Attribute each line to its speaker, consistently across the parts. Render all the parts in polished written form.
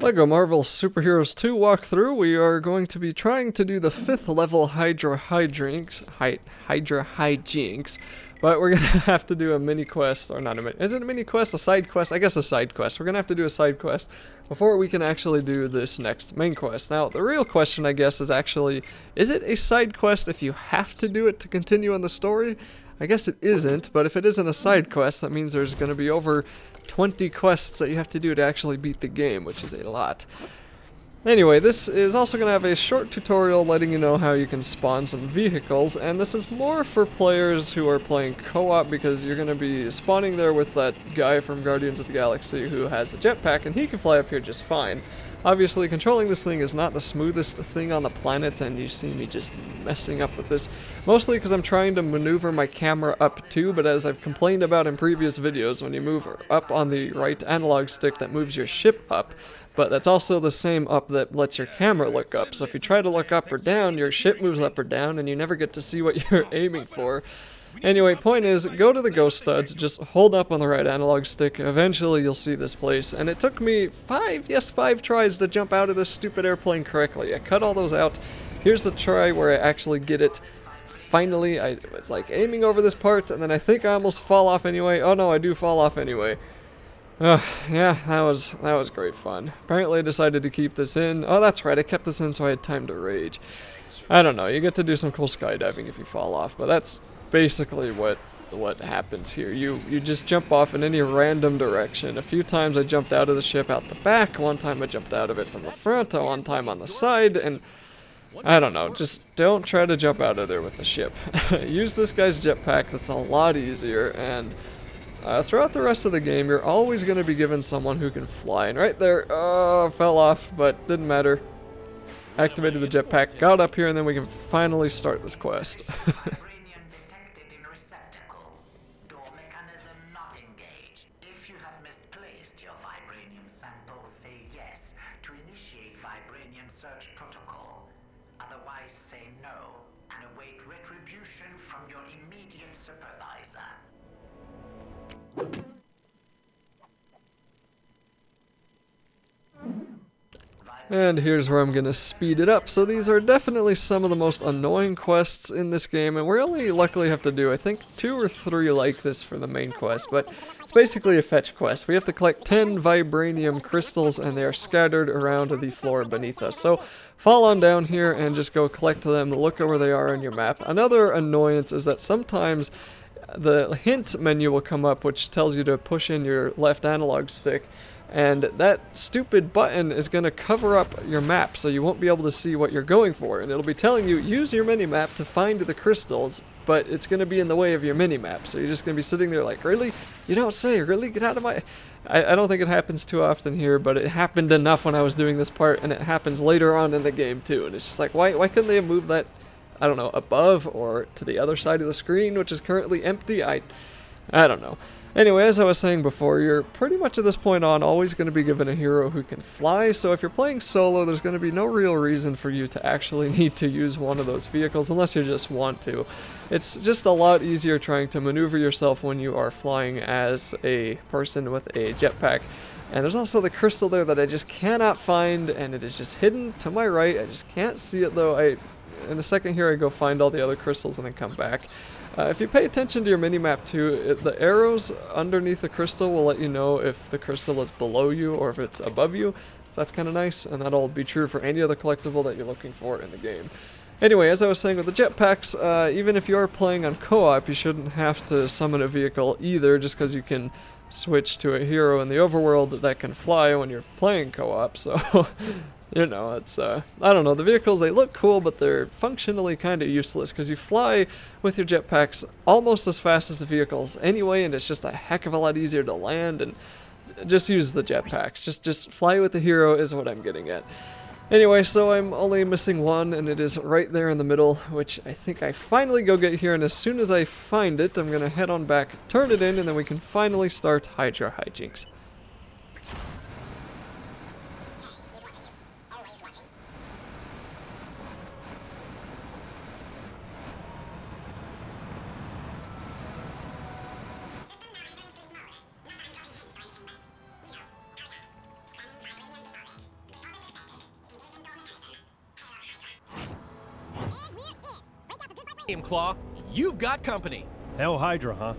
Speaker 1: Lego Marvel Superheroes 2 walkthrough. We are going to be trying to do the 5th level Hydra Hijinks, but we're going to have to do a mini quest, or not a mini, is it a mini quest, a side quest? I guess a side quest. We're going to have to do a side quest before we can actually do this next main quest. Now, the real question, I guess, is actually, is it a side quest if you have to do it to continue on the story? I guess it isn't, but if it isn't a side quest, that means there's going to be over 20 quests that you have to do to actually beat the game, which is a lot. Anyway, this is also going to have a short tutorial letting you know how you can spawn some vehicles, and this is more for players who are playing co-op because you're going to be spawning there with that guy from Guardians of the Galaxy who has a jetpack, and he can fly up here just fine. Obviously, controlling this thing is not the smoothest thing on the planet, and you see me just messing up with this. Mostly because I'm trying to maneuver my camera up too, but as I've complained about in previous videos, when you move up on the right analog stick, that moves your ship up. But that's also the same up that lets your camera look up. So if you try to look up or down, your ship moves up or down, and you never get to see what you're aiming for. Anyway, point is, go to the ghost studs, just hold up on the right analog stick, eventually you'll see this place, and it took me 5 tries to jump out of this stupid airplane correctly. I cut all those out. Here's the try where I actually get it. Finally, I was like aiming over this part, and then I think I almost fall off anyway. Oh no, I do fall off anyway. Yeah, that was great fun. Apparently I decided to keep this in. Oh, that's right, I kept this in so I had time to rage. I don't know, you get to do some cool skydiving if you fall off, but that's basically what happens here. You just jump off in any random direction. A few times I jumped out of the ship out the back, one time I jumped out of it from the front, one time on the side, and I don't know, just don't try to jump out of there with the ship. Use this guy's jetpack, that's a lot easier, and throughout the rest of the game you're always going to be given someone who can fly, and right there, fell off, but didn't matter. Activated the jetpack, got up here, and then we can finally start this quest.
Speaker 2: Search protocol. Otherwise, say no and await retribution from your immediate supervisor.
Speaker 1: And here's where I'm gonna speed it up. So these are definitely some of the most annoying quests in this game, and we only luckily have to do, I think, 2 or 3 like this for the main quest, but it's basically a fetch quest. We have to collect 10 vibranium crystals, and they are scattered around the floor beneath us. So fall on down here and just go collect them, look at where they are on your map. Another annoyance is that sometimes the hint menu will come up, which tells you to push in your left analog stick, and that stupid button is going to cover up your map, so you won't be able to see what you're going for, and it'll be telling you, use your mini-map to find the crystals, but it's going to be in the way of your mini-map, so you're just going to be sitting there like, really? You don't say, really? Get out of my... I don't think it happens too often here, but it happened enough when I was doing this part, and it happens later on in the game too, and it's just like, why couldn't they have moved that, I don't know, above or to the other side of the screen, which is currently empty? I don't know. Anyway, as I was saying before, you're pretty much at this point on always going to be given a hero who can fly, so if you're playing solo, there's going to be no real reason for you to actually need to use one of those vehicles unless you just want to. It's just a lot easier trying to maneuver yourself when you are flying as a person with a jetpack. And there's also the crystal there that I just cannot find, and it is just hidden to my right. I just can't see it though. In a second here I go find all the other crystals and then come back. If you pay attention to your minimap too, the arrows underneath the crystal will let you know if the crystal is below you or if it's above you. So that's kind of nice, and that'll be true for any other collectible that you're looking for in the game. Anyway, as I was saying with the jetpacks, even if you are playing on co-op, you shouldn't have to summon a vehicle either, just because you can switch to a hero in the overworld that can fly when you're playing co-op, so... You know, it's, I don't know, the vehicles, they look cool, but they're functionally kind of useless, because you fly with your jetpacks almost as fast as the vehicles anyway, and it's just a heck of a lot easier to land, and just use the jetpacks. Just fly with the hero is what I'm getting at. Anyway, so I'm only missing one, and it is right there in the middle, which I think I finally go get here, and as soon as I find it, I'm going to head on back, turn it in, and then we can finally start Hydra Hijinks.
Speaker 3: Claw, you've got company.
Speaker 4: Hell Hydra, huh?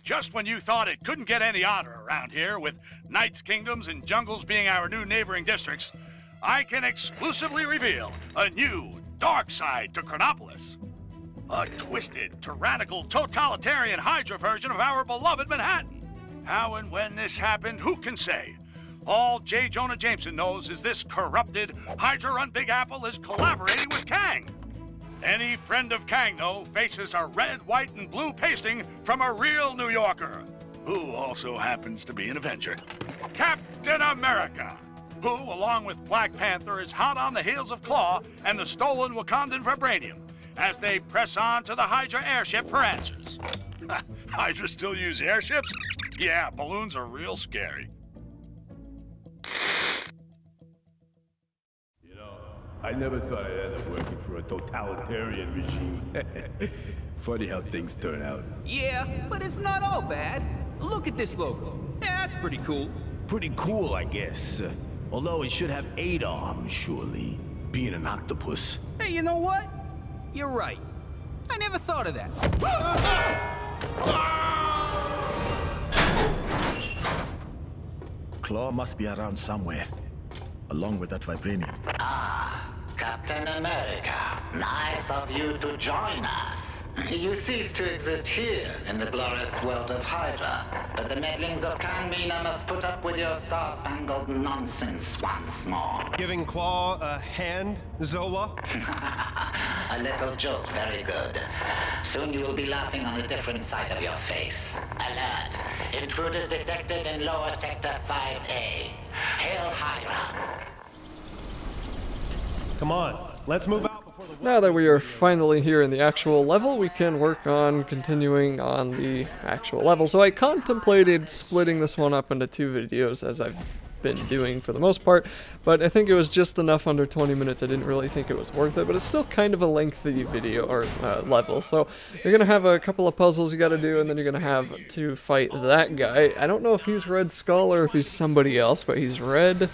Speaker 5: Just when you thought it couldn't get any odder around here, with Knights, Kingdoms, and Jungles being our new neighboring districts, I can exclusively reveal a new dark side to Chronopolis. A twisted, tyrannical, totalitarian Hydra version of our beloved Manhattan. How and when this happened, who can say? All J. Jonah Jameson knows is this corrupted, Hydra-run Big Apple is collaborating with Kang. Any friend of Kang, though, faces a red, white, and blue pasting from a real New Yorker, who also happens to be an Avenger. Captain America, who, along with Black Panther, is hot on the heels of Claw and the stolen Wakandan vibranium, as they press on to the Hydra airship for answers. Hydra still use airships? Yeah, balloons are real scary.
Speaker 6: I never thought I'd end up working for a totalitarian regime. Funny how things turn out.
Speaker 7: Yeah, but it's not all bad. Look at this logo. Yeah, that's pretty cool.
Speaker 6: Pretty cool, I guess. Although it should have 8 arms, surely. Being an octopus.
Speaker 7: Hey, you know what? You're right. I never thought of that.
Speaker 8: Claw must be around somewhere, along with that vibranium.
Speaker 2: Ah, Captain America, nice of you to join us. You cease to exist here in the glorious world of Hydra, but the meddlings of Kangmina must put up with your star-spangled nonsense once more.
Speaker 4: Giving Claw a hand, Zola?
Speaker 2: A little joke, very good. Soon you will be laughing on a different side of your face. Alert! Intruders detected in lower sector 5A. Hail Hydra!
Speaker 4: Come on, let's move out before the...
Speaker 1: Now that we are finally here in the actual level, we can work on continuing on the actual level. So I contemplated splitting this one up into 2 videos, as I've been doing for the most part, but I think it was just enough under 20 minutes. I didn't really think it was worth it, but it's still kind of a lengthy video, or level. So you're gonna have a couple of puzzles you gotta do, and then you're gonna have to fight that guy. I don't know if he's Red Skull or if he's somebody else, but he's red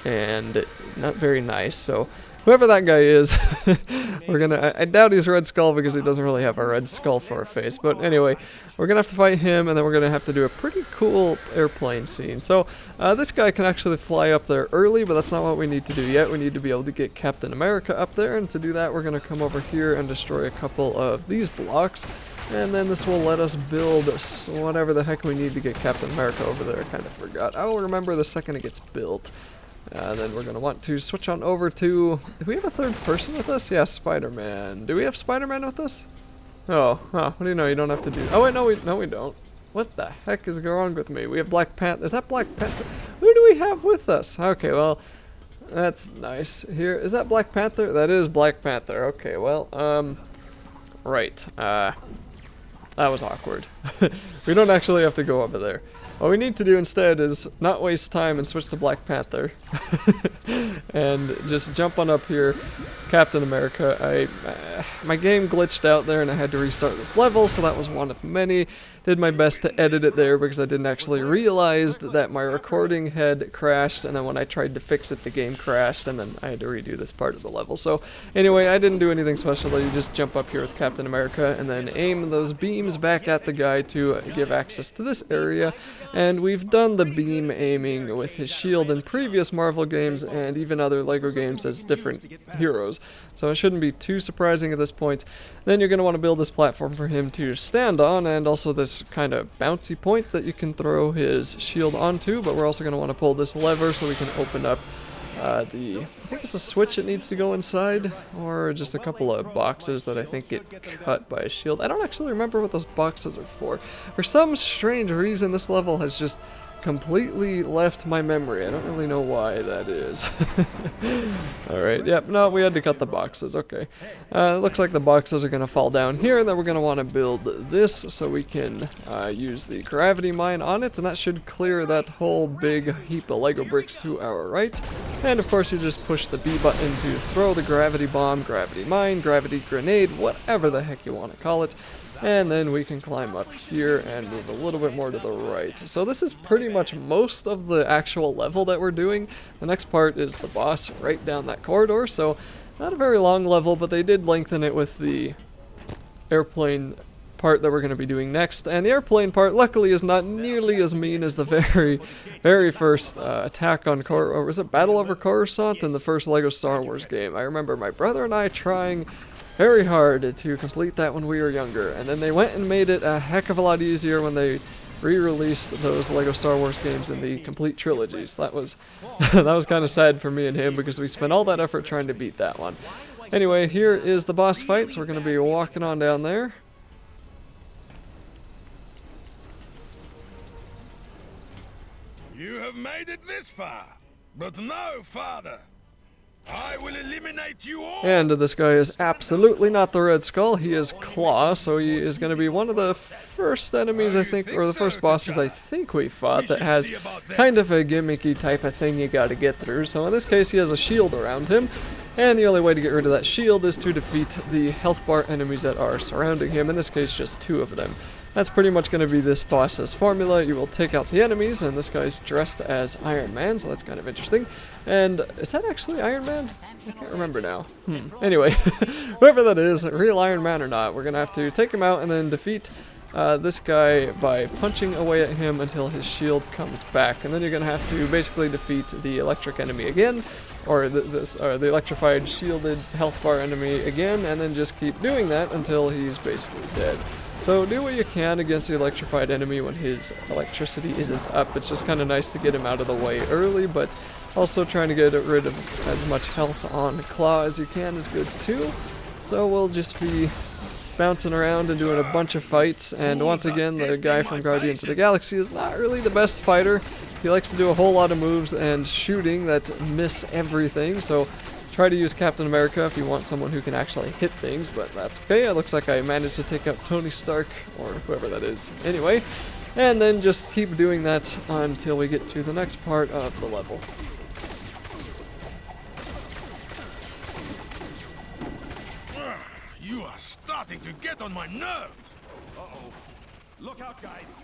Speaker 1: and not very nice, so whoever that guy is, I doubt he's Red Skull because he doesn't really have a red skull for a face. But anyway, we're gonna have to fight him, and then we're gonna have to do a pretty cool airplane scene. So this guy can actually fly up there early, but that's not what we need to do yet. We need to be able to get Captain America up there, and to do that, we're gonna come over here and destroy a couple of these blocks. And then this will let us build whatever the heck we need to get Captain America over there. I kind of forgot. I will remember the second it gets built. Then we're going to want to switch on over to... Do we have a third person with us? Yeah, Spider-Man. Do we have Spider-Man with us? Oh, huh. What do you know? You don't have to do... Oh, wait, no, we don't. What the heck is wrong with me? We have Black Panther. Is that Black Panther? Who do we have with us? Okay, well, that's nice. Here, is that Black Panther? That is Black Panther. Okay, well, right. That was awkward. We don't actually have to go over there. What we need to do instead is not waste time and switch to Black Panther and just jump on up here, Captain America. My game glitched out there and I had to restart this level, so that was one of many. Did my best to edit it there because I didn't actually realize that my recording had crashed, and then when I tried to fix it, the game crashed, and then I had to redo this part of the level. So anyway, I didn't do anything special. You just jump up here with Captain America and then aim those beams back at the guy to give access to this area. And we've done the beam aiming with his shield in previous Marvel games and even other Lego games as different heroes, so it shouldn't be too surprising at this point. Then you're going to want to build this platform for him to stand on, and also this kind of bouncy point that you can throw his shield onto, but we're also going to want to pull this lever so we can open up I think it's a switch that needs to go inside, or just a couple of boxes that I think get cut by a shield. I don't actually remember what those boxes are for. For some strange reason, this level has just completely left my memory. I don't really know why that is. Alright, yep, no, we had to cut the boxes, okay. It looks like the boxes are going to fall down here, and then we're going to want to build this so we can use the gravity mine on it, and that should clear that whole big heap of Lego bricks to our right. And of course you just push the B button to throw the gravity bomb, gravity mine, gravity grenade, whatever the heck you want to call it. And then we can climb up here and move a little bit more to the right. So this is pretty much most of the actual level that we're doing. The next part is the boss right down that corridor, so not a very long level, but they did lengthen it with the airplane part that we're going to be doing next. And the airplane part, luckily, is not nearly as mean as the very first attack on or was it Battle Over Coruscant in the first Lego Star Wars game. I remember my brother and I trying very hard to complete that when we were younger, and then they went and made it a heck of a lot easier when they re-released those Lego Star Wars games in the complete trilogies. That was that was kind of sad for me and him because we spent all that effort trying to beat that one. Anyway, here is the boss fight, so we're going to be walking on down there.
Speaker 9: You have made it this far, but no farther. I will eliminate you all.
Speaker 1: And this guy is absolutely not the Red Skull. He is Claw, so he is going to be one of the first enemies, I think, or the first bosses I think we fought that has kind of a gimmicky type of thing you got to get through. So in this case, he has a shield around him, and the only way to get rid of that shield is to defeat the health bar enemies that are surrounding him. In this case, just 2 of them. That's pretty much going to be this boss's formula. You will take out the enemies, and this guy's dressed as Iron Man, so that's kind of interesting. And is that actually Iron Man? I can't remember now. Anyway, whoever that is, real Iron Man or not, we're going to have to take him out and then defeat this guy by punching away at him until his shield comes back. And then you're going to have to basically defeat the electric enemy again, or the electrified shielded health bar enemy again, and then just keep doing that until he's basically dead. So do what you can against the electrified enemy when his electricity isn't up. It's just kind of nice to get him out of the way early, but also trying to get rid of as much health on Claw as you can is good too. So we'll just be bouncing around and doing a bunch of fights, and once again the guy from Guardians of the Galaxy is not really the best fighter. He likes to do a whole lot of moves and shooting that miss everything, so try to use Captain America if you want someone who can actually hit things, but that's okay. It looks like I managed to take out Tony Stark, or whoever that is. Anyway, and then just keep doing that until we get to the next part of the level.
Speaker 9: You are starting to get on my nerves.
Speaker 4: Uh-oh. Look out, guys.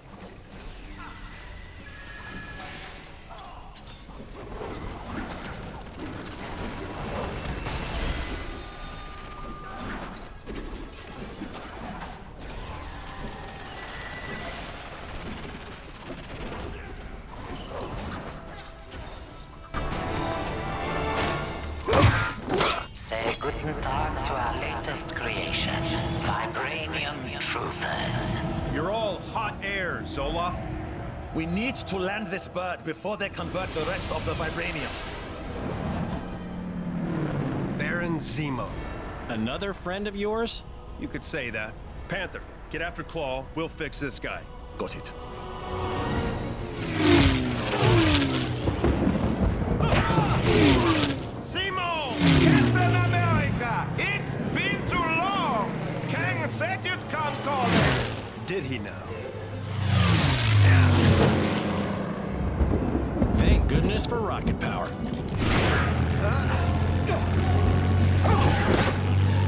Speaker 2: Say guten Tag to our latest creation, Vibranium Troopers.
Speaker 4: You're all hot air, Zola.
Speaker 8: We need to land this bird before they convert the rest of the vibranium.
Speaker 4: Baron Zemo.
Speaker 3: Another friend of yours?
Speaker 4: You could say that. Panther, get after Claw. We'll fix this guy.
Speaker 8: Got it.
Speaker 4: Zemo!
Speaker 9: Captain America, it's been too long. Kang said you'd come calling.
Speaker 4: Did he now?
Speaker 3: Thank goodness for rocket power.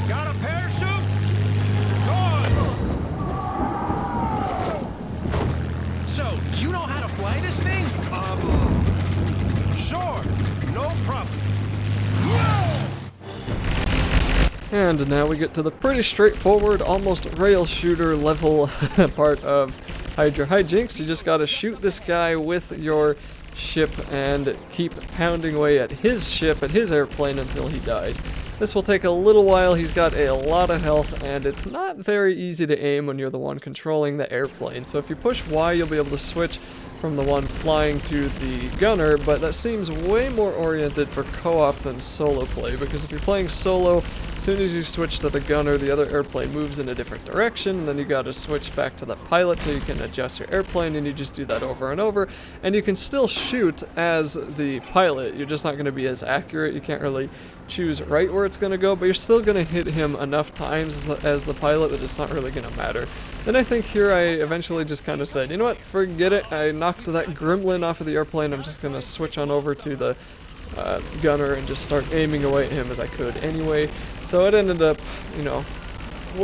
Speaker 9: Got a parachute? Good.
Speaker 3: So, you know how to fly this thing?
Speaker 4: Sure. No problem.
Speaker 1: And now we get to the pretty straightforward, almost rail shooter level part of Hydra Hijinks. You just gotta shoot this guy with your ship and keep pounding away at his ship, at his airplane, until he dies. This will take a little while. He's got a lot of health, and it's not very easy to aim when you're the one controlling the airplane. So if you push Y, you'll be able to switch from the one flying to the gunner, but that seems way more oriented for co-op than solo play, because if you're playing solo, as soon as you switch to the gunner, the other airplane moves in a different direction, and then you gotta switch back to the pilot so you can adjust your airplane, and you just do that over and over, and you can still shoot as the pilot. You're just not gonna be as accurate. You can't really choose right where it's gonna go, but you're still gonna hit him enough times as the pilot that it's not really gonna matter. Then I think here I eventually just kind of said, you know what, forget it. I knocked that gremlin off of the airplane. I'm just gonna switch on over to the gunner and just start aiming away at him as I could anyway. So it ended up, you know,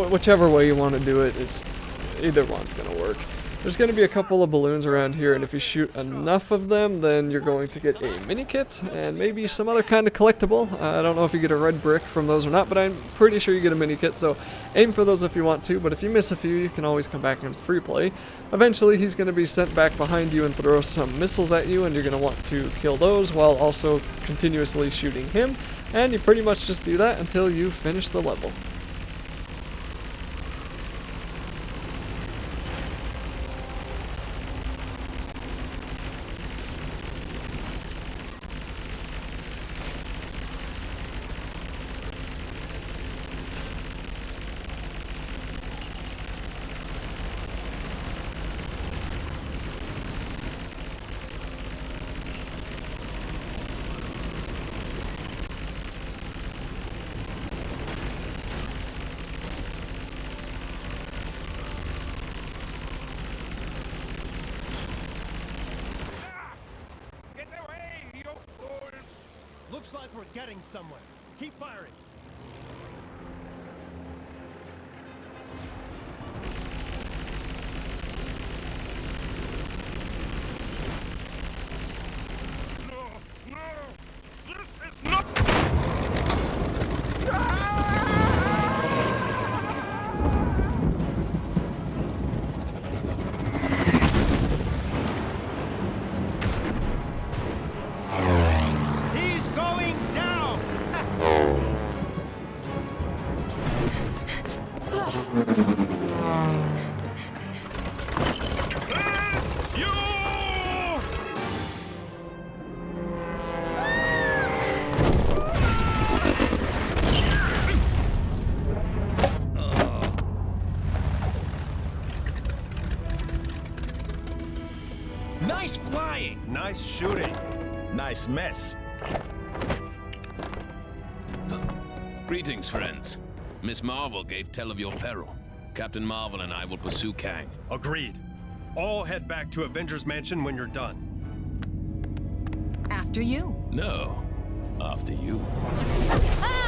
Speaker 1: whichever way you want to do it, is either one's gonna work. There's going to be a couple of balloons around here, and if you shoot enough of them, then you're going to get a mini kit and maybe some other kind of collectible. I don't know if you get a red brick from those or not, but I'm pretty sure you get a mini kit, so aim for those if you want to, but if you miss a few, you can always come back and free play. Eventually, he's going to be sent back behind you and throw some missiles at you, and you're going to want to kill those while also continuously shooting him, and you pretty much just do that until you finish the level.
Speaker 9: Get away, you fools!
Speaker 3: Looks like we're getting somewhere. Keep firing.
Speaker 9: No, no! This is not...
Speaker 3: He's going down!
Speaker 9: Bless you!
Speaker 3: Nice flying!
Speaker 4: Nice shooting.
Speaker 8: Nice mess.
Speaker 10: Greetings, friends. Miss Marvel gave tell of your peril. Captain Marvel and I will pursue Kang.
Speaker 4: Agreed. All head back to Avengers Mansion when you're done.
Speaker 11: After you.
Speaker 10: No, after you.
Speaker 11: Ah!